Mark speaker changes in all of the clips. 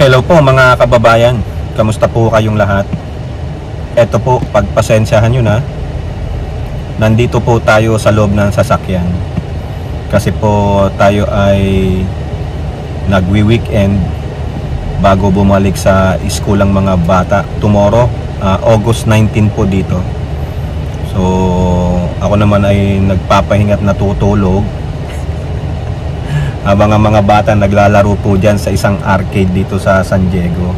Speaker 1: Hello po mga kababayan, kamusta po kayong lahat? Eto po, pagpasensyahan nyo na, nandito po tayo sa loob ng sasakyan kasi po tayo ay nagwi-weekend bago bumalik sa school ang mga bata. Tomorrow, August 19 po dito. So ako naman ay nagpapahinga at natutulog habang ang mga bata naglalaro po dyan sa isang arcade dito sa San Diego.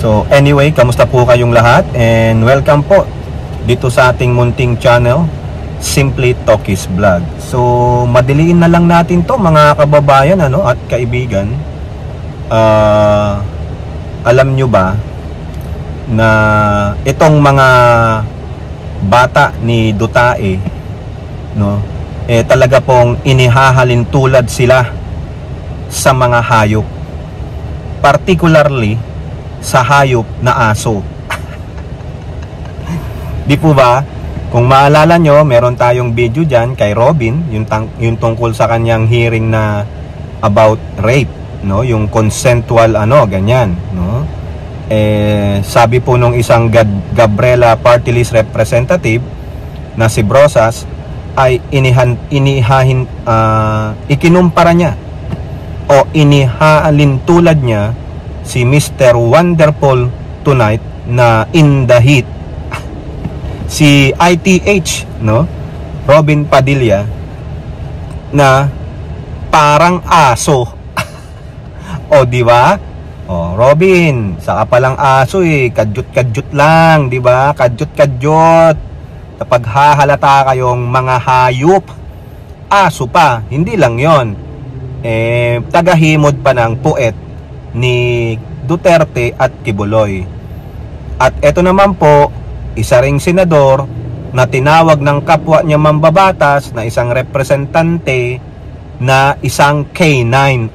Speaker 1: So anyway, kamusta po kayong lahat, and welcome po dito sa ating munting channel, Simply Talkies Vlog. So madiliin na lang natin to mga kababayan at kaibigan. Alam nyo ba na itong mga bata ni Dutae talaga pong inihahalin tulad sila sa mga hayop, particularly sa hayop na aso. Di po ba? Kung maalala nyo, meron tayong video dyan kay Robin, yung tungkol sa kanyang hearing na about rape, yung consensual ganyan, sabi po nung isang Gabriela Party List representative na si Brosas, ay ikinumpara niya o inihalin tulad niya si Mr. Wonderful Tonight na in the heat, si ITH, Robin Padilla, na parang aso. O di ba? O Robin, saka palang aso kadyot-kadyot lang, di ba? Kadyot-kadyot. Kapag hahalata kayong mga hayop, aso pa, hindi lang yon, tagahimod pa ng puet ni Duterte at Kibuloy. At eto naman po, isa ring senador na tinawag ng kapwa niya mambabatas na isang representante na isang K9.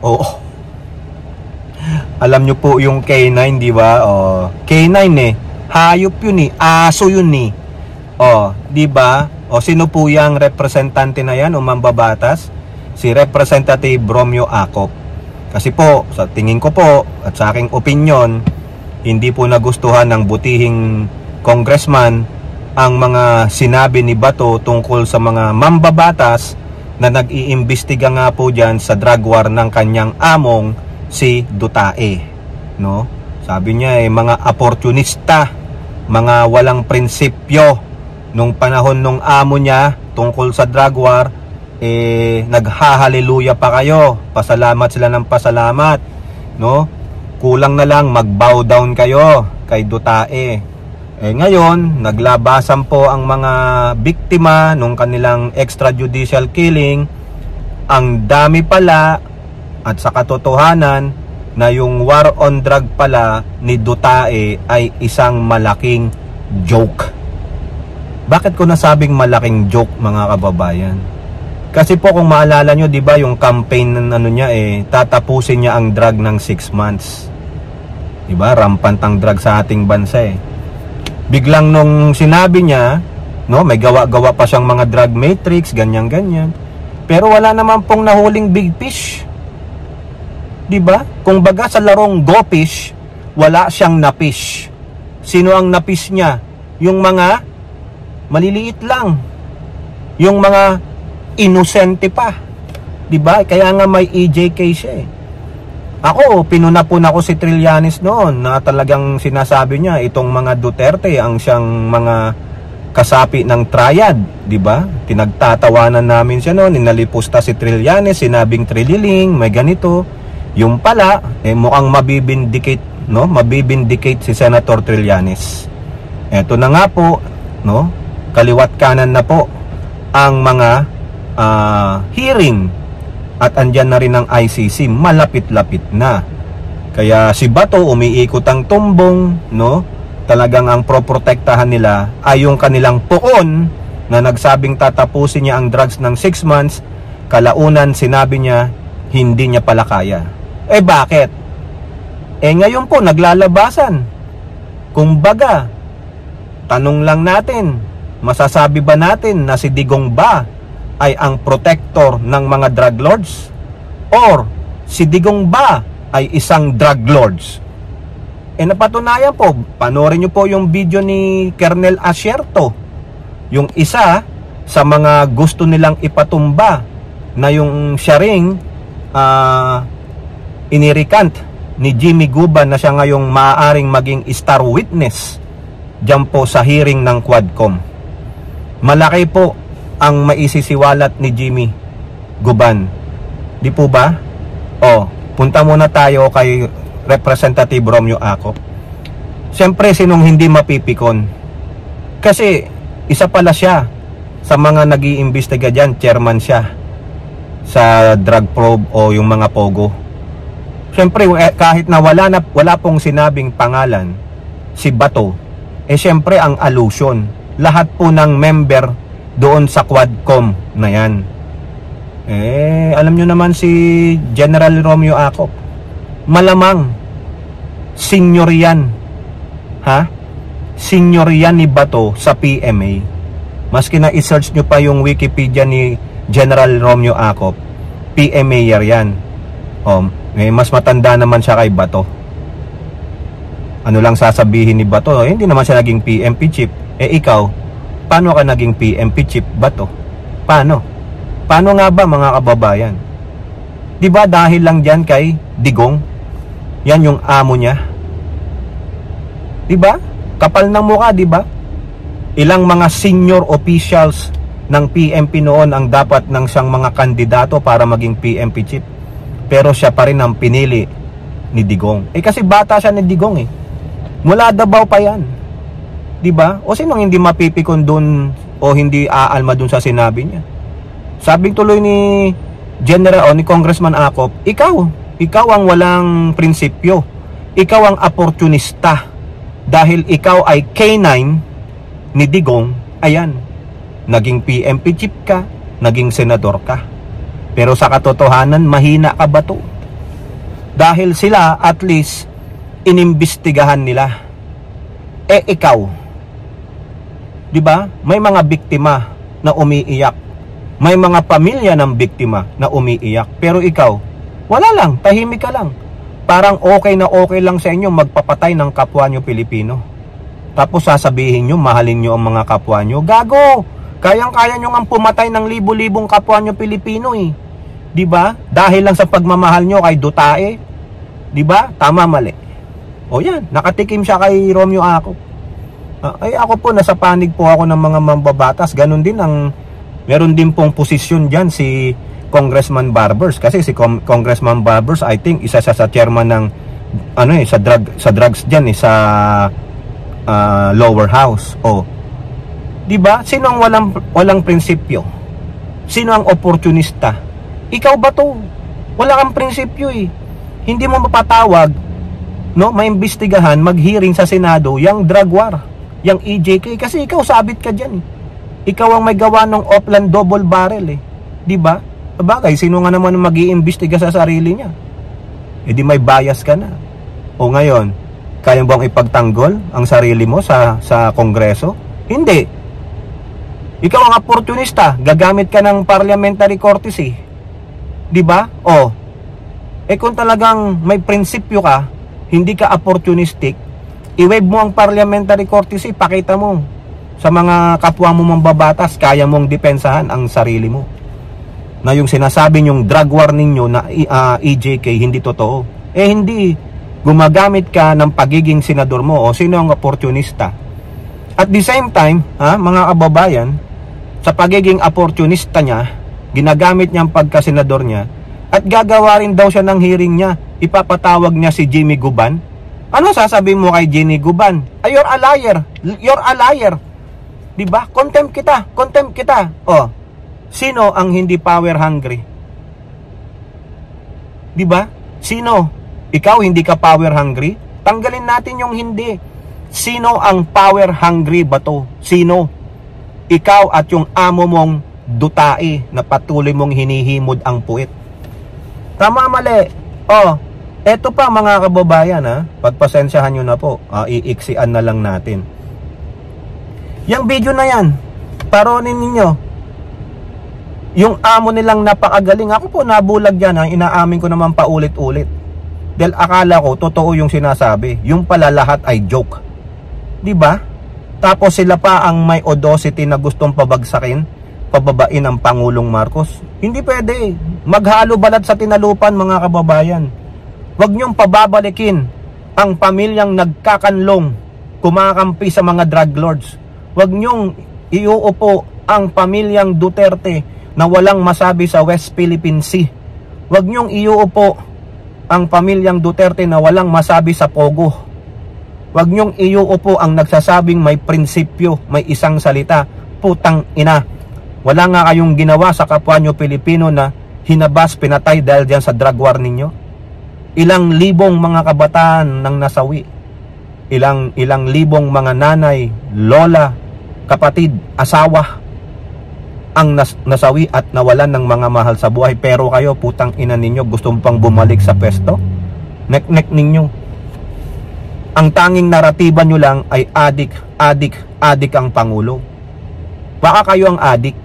Speaker 1: Alam nyo po yung K9, di ba? K9 hayop yun aso yun di ba? Sino po yung representante na yan o mambabatas? Si Representative Romeo Acop. Kasi po, sa tingin ko po at sa aking opinion, hindi po nagustuhan ng butihing congressman ang mga sinabi ni Bato tungkol sa mga mambabatas na nag-iimbestiga nga po dyan sa drug war ng kanyang among si Dutae. Sabi niya mga oportunista, mga walang prinsipyo. Nung panahon nung amo niya tungkol sa drug war, naghahaleluya pa kayo, pasalamat sila ng pasalamat, kulang na lang mag-bow down kayo kay Dutae. Ngayon naglabasan po ang mga biktima nung kanilang extrajudicial killing. Ang dami pala, at sa katotohanan na yung war on drug pala ni Dutae ay isang malaking joke. Bakit ko nasabing malaking joke mga kababayan? Kasi po kung maalala nyo, di ba yung campaign niya tatapusin niya ang drug ng 6 months. Di ba? Rampant ang drug sa ating bansa Biglang nung sinabi niya, may gawa-gawa pa siyang mga drug matrix, ganyan-ganyan. Pero wala naman pong nahuling big fish. Di ba? Kung baga sa larong go fish, wala siyang napish. Sino ang napish niya? Yung mga maliliit lang, yung mga inosente pa, di ba? Kaya nga may EJK siya Ako, pinunapun ako si Trillanes noon na talagang sinasabi niya itong mga Duterte ang siyang mga kasapi ng triad, di ba? Pinagtatawanan namin siya noon, inalipusta si Trillanes, sinabing Trililing, may ganito. Yung pala, mukhang mabibindicate si Senator Trillanes. Eto na nga po, kaliwat kanan na po ang mga hearing at andyan na rin ang ICC, malapit-lapit na. Kaya si Bato umiikot ang tumbong, talagang ang proprotektahan nila ay yung kanilang poon na nagsabing tatapusin niya ang drugs ng 6 months, kalaunan sinabi niya hindi niya pala kaya. Bakit? Ngayon po naglalabasan. Kumbaga, tanong lang natin, masasabi ba natin na si Digong ba ay ang protector ng mga drug lords? Or si Digong ba ay isang drug lords. Napatunayan po, panoorin nyo po yung video ni Colonel Asierto, yung isa sa mga gusto nilang ipatumba na yung siya ring inirikant ni Jimmy Guban na siya ngayong maaaring maging star witness dyan po sa hearing ng Quadcom. Malaki po ang maisisiwalat ni Jimmy Guban, di po ba? Punta muna tayo kay Representative Romeo Acop. Siyempre, sinong hindi mapipikon? Kasi isa pala siya sa mga nag-iimbestiga dyan, chairman siya sa drug probe o yung mga pogo. Siyempre, kahit na wala pong sinabing pangalan si Bato, siyempre ang allusion, lahat po ng member doon sa Quadcom na yan. Alam nyo naman si General Romeo Acop, malamang senior yan, senior yan ni Bato sa PMA. Maski na i-search nyo pa yung Wikipedia ni General Romeo Acop, PMA yan. Mas matanda naman siya kay Bato. Ano lang sasabihin ni Bato? Hindi naman siya naging PMP chief. Ikaw, paano ka naging PMP chief, Bato? Paano nga ba, mga kababayan? Diba dahil lang dyan kay Digong? Yan yung amo niya, diba? Kapal ng mukha, diba? Ilang mga senior officials ng PMP noon ang dapat ng siyang mga kandidato para maging PMP chief, pero siya pa rin ang pinili ni Digong. Kasi bata siya ni Digong mula Davao pa yan, diba? O sinong hindi mapipikon dun o hindi aalma dun sa sinabi niya? Sabing tuloy ni General o ni Congressman Acop, ikaw ang walang prinsipyo, ikaw ang oportunista, dahil ikaw ay K9 ni Digong. Ayan, naging PMP chief ka, naging senador ka, pero sa katotohanan mahina ka, Bato. Dahil sila at least inimbestigahan nila. Ikaw, diba, may mga biktima na umiiyak, may mga pamilya ng biktima na umiiyak, pero ikaw wala lang, tahimik ka lang. Parang okay na okay lang sa inyo magpapatay ng kapwa nyo Pilipino. Tapos sasabihin nyo, mahalin nyo ang mga kapwa nyo. Gago! Kayang-kaya nyo nga pumatay ng libo-libong kapwa nyo Pilipino Diba? Dahil lang sa pagmamahal nyo kay Dutae. Diba? Tama, mali. O yan, nakatikim siya kay Romeo Acop. Ako po, nasa panig po ako ng mga mambabatas. Ganon din meron din pong posisyon dyan si Congressman Barbers, kasi si Congressman Barbers, I think isa siya sa chairman ng sa drugs diyan sa lower house. Di ba? Sino ang walang prinsipyo? Sino ang oportunista? Ikaw, Bato. Wala kang prinsipyo Hindi mo mapatawag, maimbestigahan, mag-hearing sa Senado yung drug war, yung EJK, kasi ikaw sabit ka diyan Ikaw ang may gawa ng Oplan double barrel Di ba? Bagay, sino nga naman mag-iimbestiga sa sarili niya? Di may bias ka na. O ngayon, kaya bang ipagtanggol ang sarili mo sa Kongreso? Hindi. Ikaw ang opportunista, gagamit ka ng parliamentary courtesy. Di ba? Kung talagang may prinsipyo ka, hindi ka opportunistic, i-waive mo ang parliamentary courtesy, pakita mo sa mga kapwa mo mambabatas, kaya mong depensahan ang sarili mo. Na yung sinasabi nyong drug war ninyo na EJK hindi totoo. Hindi. Gumagamit ka ng pagiging senador mo o sino ang opportunista. At the same time, mga kababayan, sa pagiging opportunista niya, ginagamit niya ang pagkasenador niya, at gagawa rin daw siya ng hearing niya, ipapatawag niya si Jimmy Guban. Ano sasabihin mo kay Jimmy Guban? You're a liar. You're a liar. Diba? Contempt kita. Contempt kita. Sino ang hindi power hungry? Diba? Sino? Ikaw hindi ka power hungry? Tanggalin natin yung hindi. Sino ang power hungry, Bato? Sino? Ikaw at yung amo mong Dutae na patuloy mong hinihimod ang puwit. Tama, mali. Eto pa, mga kababayan, pagpasensyahan nyo na po. Iiksian na lang natin. Yung video na yan, paronin ninyo. Yung amo nilang napakagaling. Ako po nabulag yan, inaamin ko naman paulit-ulit. Dahil akala ko totoo yung sinasabi. Yung pala lahat ay joke. 'Di ba? Tapos sila pa ang may audacity na gustong pabagsakin, pababain ang Pangulong Marcos. Hindi pwede. Maghalo balat sa tinalupan, mga kababayan. Huwag niyong pababalikin ang pamilyang nagkakanlong, kumakampi sa mga drug lords. Huwag niyong iuupo ang pamilyang Duterte na walang masabi sa West Philippine Sea. Huwag niyong iuupo ang pamilyang Duterte na walang masabi sa Pogo. Huwag niyong iuupo ang nagsasabing may prinsipyo, may isang salita. Putang ina. Wala nga kayong ginawa sa kapwa niyo Pilipino na hinabas, pinatay dahil dyan sa drug war ninyo. Ilang libong mga kabataan nang nasawi. Ilang libong mga nanay, lola, kapatid, asawa ang nasawi at nawalan ng mga mahal sa buhay. Pero kayo, putang ina ninyo, gusto pang bumalik sa pwesto? Nek-nek ninyo. Ang tanging naratiba nyo lang ay adik ang Pangulo. Baka kayo ang adik.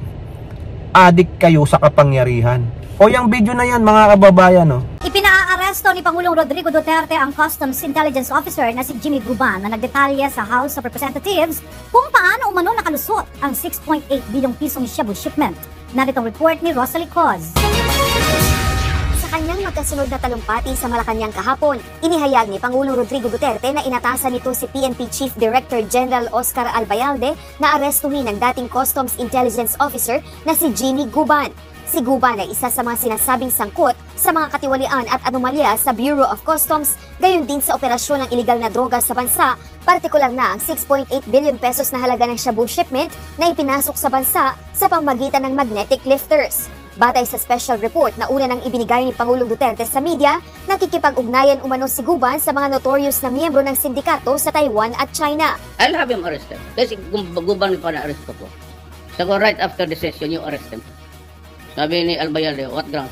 Speaker 1: Adik kayo sa kapangyarihan. O yung video na yan, mga kababayan, no?
Speaker 2: Ipinaaresto ni Pangulong Rodrigo Duterte ang Customs Intelligence Officer na si Jimmy Guban na nagdetalye sa House of Representatives kung paano umano nakalusot ang 6.8 bilyong pisong shabu shipment. Narito ang report ni Rosalie Coz. Sa kanyang magkasunod na talumpati sa Malacanang kahapon, inihayag ni Pangulong Rodrigo Duterte na inatasan nito si PNP Chief Director General Oscar Albayalde na arestuhin ang dating Customs Intelligence Officer na si Jimmy Guban. Si Guban ay isa sa mga sinasabing sangkot sa mga katiwalian at anomalya sa Bureau of Customs, gayon din sa operasyon ng iligal na droga sa bansa, partikular na ang 6.8 billion pesos na halaga ng shabu shipment na ipinasok sa bansa sa pamamagitan ng magnetic lifters. Batay sa special report na una nang ibinigay ni Pangulong Duterte sa media, nakikipag-ugnayan umano si Guban sa mga notorious na miyembro ng sindikato sa Taiwan at China.
Speaker 3: I'll have him arrested. Kasi Guban pa na-arrest ko po. So right after the session, you arrest him. Sabi ni Albayalde, what ground?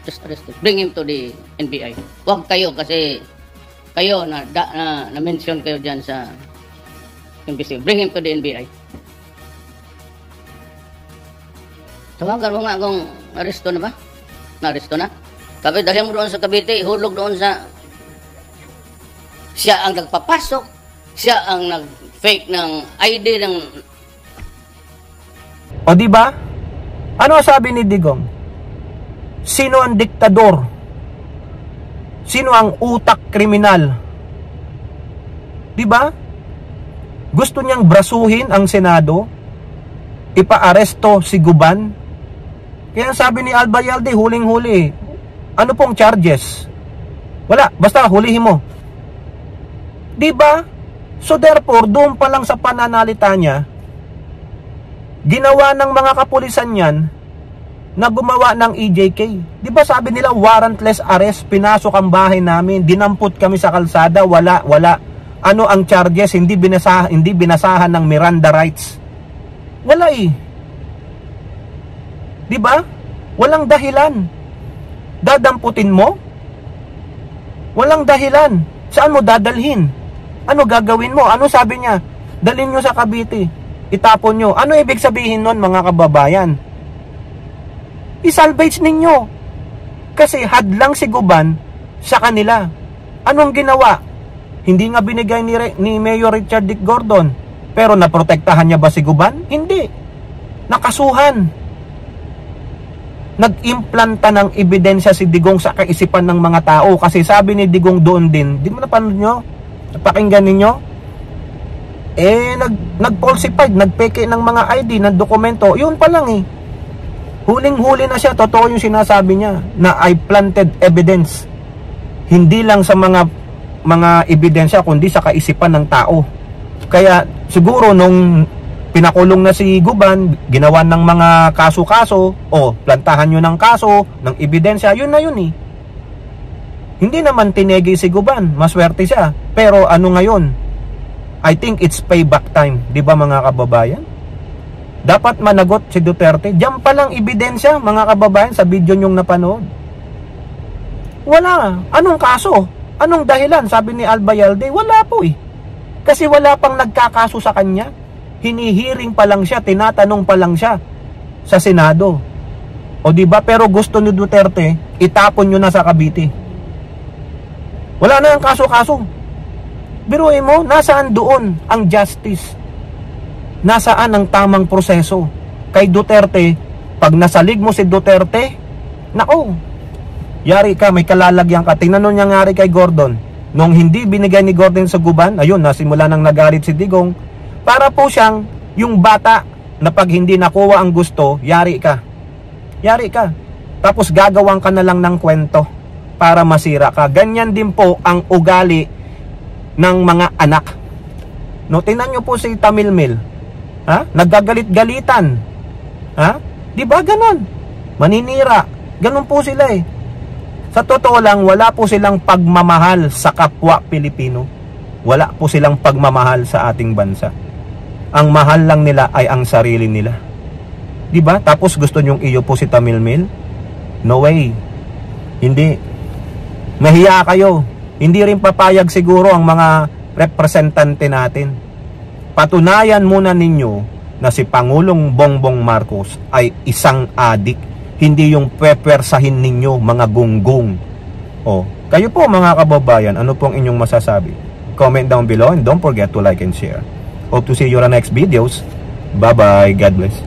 Speaker 3: Just arrest him. Bring him to the NBI. Huwag kayo kasi kayo na-mention kayo dyan sa NBC. Bring him to the NBI. Tawagan mo nga kung aresto na ba? Na-aresto na? Sabi, dahil mo doon sa Cavite, ihulog doon sa... Siya ang nagpapasok. Siya ang nag-fake ng ID ng...
Speaker 1: O diba? Ano sabi ni Digong? Sino ang diktador? Sino ang utak kriminal? Diba? Gusto niyang brasuhin ang Senado, ipaaresto si Guban. Kaya sabi ni Albayalde, huling-huli. Ano pong charges? Wala, basta hulihin mo. Diba? So therefore, doon pa lang sa pananalita niya, ginawa ng mga kapulisan yan na gumawa ng EJK. Di ba sabi nila warrantless arrest, pinasok ang bahay namin, dinampot kami sa kalsada, wala. Ano ang charges? Hindi binasahan ng Miranda rights. Wala eh. Di ba? Walang dahilan. Dadamputin mo? Walang dahilan. Saan mo dadalhin? Ano gagawin mo? Ano sabi niya? Dalhin nyo sa Cavite. Itapon nyo. Ano ibig sabihin nun, mga kababayan? I-salvage ninyo. Kasi hadlang si Guban sa kanila. Anong ginawa? Hindi nga binigay ni Mayor Richard Dick Gordon. Pero naprotektahan niya ba si Guban? Hindi. Nakasuhan. Nag-implanta ng ebidensya si Digong sa kaisipan ng mga tao. Kasi sabi ni Digong doon din, di mo napanood nyo? Napakinggan ninyo? Nag-falsified, nagpeke ng mga ID, ng dokumento. Yun pa lang eh. Huling-huli na siya. Totoo yung sinasabi niya na I planted evidence. Hindi lang sa mga ebidensya, kundi sa kaisipan ng tao. Kaya siguro nung pinakulong na si Guban, ginawa ng mga kaso-kaso, plantahan nyo ng kaso, ng ebidensya, yun na yun eh. Hindi naman tinegi si Guban, maswerte siya. Pero ano ngayon? I think it's payback time, di ba mga kababayan? Dapat managot si Duterte. Diyan pa lang ebidensya, mga kababayan, sa video nyong napanood. Wala. Anong kaso? Anong dahilan? Sabi ni Albayalde, wala po eh. Kasi wala pang nagkakaso sa kanya. Hinihiring pa lang siya, tinatanong pa lang siya sa Senado. O di ba? Pero gusto ni Duterte, itapon nyo na sa Cavite. Wala na ang kaso-kaso. Biruin mo, nasaan doon ang justice? Nasaan ang tamang proseso? Kay Duterte, pag nasalig mo si Duterte, nako, yari ka, may kalalagyan ka. Tingnan nyo nangyari kay Gordon. Nung hindi binigay ni Gordon sa guban, ayun, nasimula nang nagalit si Digong. Para po siyang yung bata na pag hindi nakuha ang gusto, yari ka. Yari ka. Tapos gagawang ka na lang ng kwento para masira ka. Ganyan din po ang ugali ng mga anak. No, tingnan nyo po si Tamilmil. Ha? Naggagalit-galitan. Ha? Di ba ganon? Maninira. Ganon po sila eh. Sa totoo lang, wala po silang pagmamahal sa kapwa Pilipino. Wala po silang pagmamahal sa ating bansa. Ang mahal lang nila ay ang sarili nila. Di ba? Tapos gusto nyong iyo po si Tamilmil? No way. Hindi. Mahiya kayo. Hindi rin papayag siguro ang mga representante natin. Patunayan muna ninyo na si Pangulong Bongbong Marcos ay isang adik. Hindi yung pepwersahin ninyo mga gunggong. O, kayo po mga kababayan, ano pong inyong masasabi? Comment down below and don't forget to like and share. Hope to see you on the next videos. Bye-bye. God bless.